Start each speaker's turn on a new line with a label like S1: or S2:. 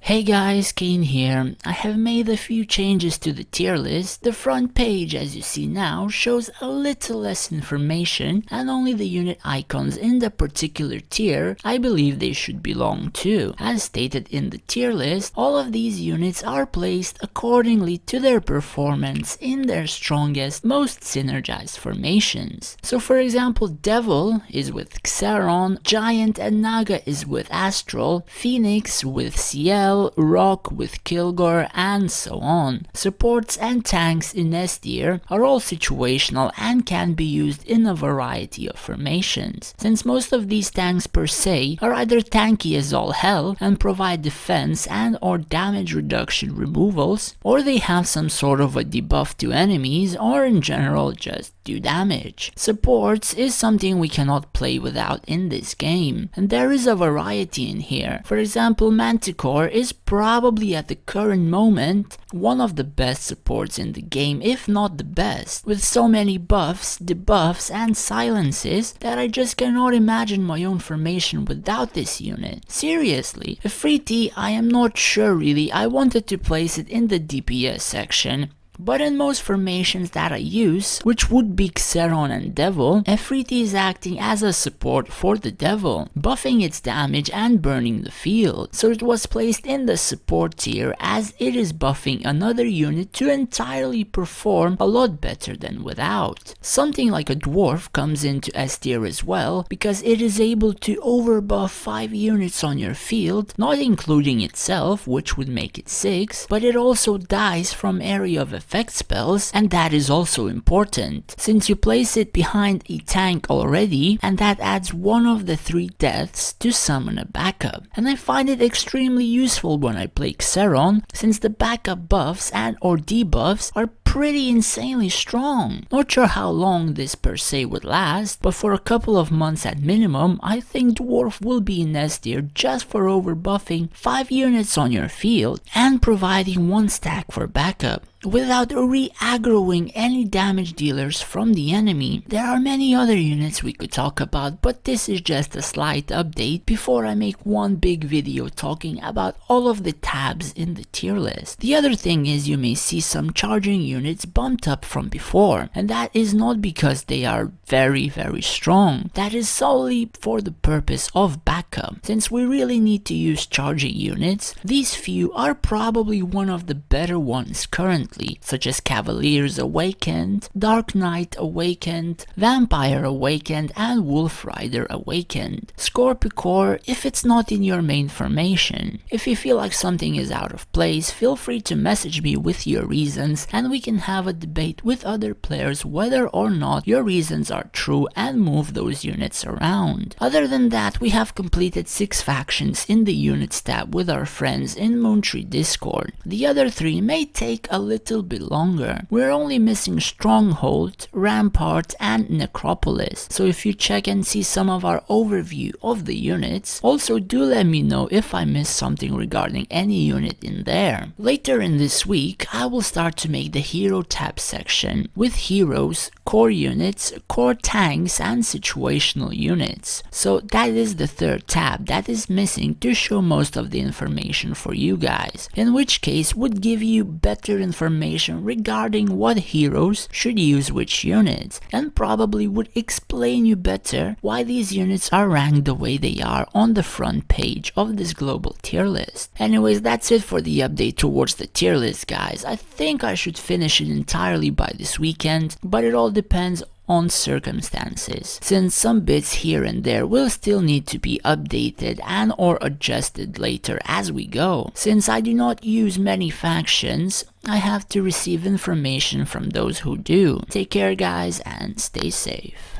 S1: Hey guys, Kane here. I have made a few changes to the tier list. The front page, as you see now, shows a little less information and only the unit icons in the particular tier I believe they should belong to. As stated in the tier list, all of these units are placed accordingly to their performance in their strongest, most synergized formations. So for example, Devil is with Xaron, Giant and Naga is with Astral, Phoenix with CL, Rock with Kilgore, and so on. Supports and tanks in S tier are all situational and can be used in a variety of formations. Since most of these tanks per se are either tanky as all hell and provide defense and or damage reduction removals, or they have some sort of a debuff to enemies, or in general just do damage. Supports is something we cannot play without in this game, and there is a variety in here. For example, Manticore is probably at the current moment one of the best supports in the game, if not the best, with so many buffs, debuffs and silences that I just cannot imagine my own formation without this unit. Seriously, a free T, I am not sure really. I wanted to place it in the DPS section, but in most formations that I use, which would be Xaron and Devil, Efreeti is acting as a support for the Devil, buffing its damage and burning the field, so it was placed in the support tier as it is buffing another unit to entirely perform a lot better than without. Something like a Dwarf comes into S tier as well, because it is able to overbuff 5 units on your field, not including itself, which would make it 6, but it also dies from area of effect spells, and that is also important, since you place it behind a tank already, and that adds one of the 3 deaths to summon a backup. And I find it extremely useful when I play Xaron, since the backup buffs and or debuffs are pretty insanely strong. Not sure how long this per se would last, but for a couple of months at minimum, I think Dwarf will be in S tier just for overbuffing 5 units on your field and providing 1 stack for backup, without re-aggroing any damage dealers from the enemy. There are many other units we could talk about, but this is just a slight update before I make one big video talking about all of the tabs in the tier list. The other thing is you may see some charging units bumped up from before, and that is not because they are very strong. That is solely for the purpose of backup. Since we really need to use charging units, these few are probably one of the better ones currently, such as Cavaliers Awakened, Dark Knight Awakened, Vampire Awakened, and Wolf Rider Awakened. Scorpicore if it's not in your main formation. If you feel like something is out of place, feel free to message me with your reasons and we can have a debate with other players whether or not your reasons are true and move those units around. Other than that, we have completed 6 factions in the units tab with our friends in Moontree Discord. The other 3 may take a little bit longer. We're only missing Stronghold, Rampart and Necropolis, so if you check and see some of our overview of the units, also do let me know if I missed something regarding any unit in there. Later in this week, I will start to make the hero tab section with heroes, core units, core tanks and situational units. So that is the 3rd tab that is missing to show most of the information for you guys, in which case would give you better information regarding what heroes should use which units, and probably would explain you better why these units are ranked the way they are on the front page of this global tier list. Anyways, that's it for the update towards the tier list, guys. I think I should finish it entirely by this weekend, but it all depends on circumstances, since some bits here and there will still need to be updated and or adjusted later as we go. Since I do not use many factions, I have to receive information from those who do. Take care guys and stay safe.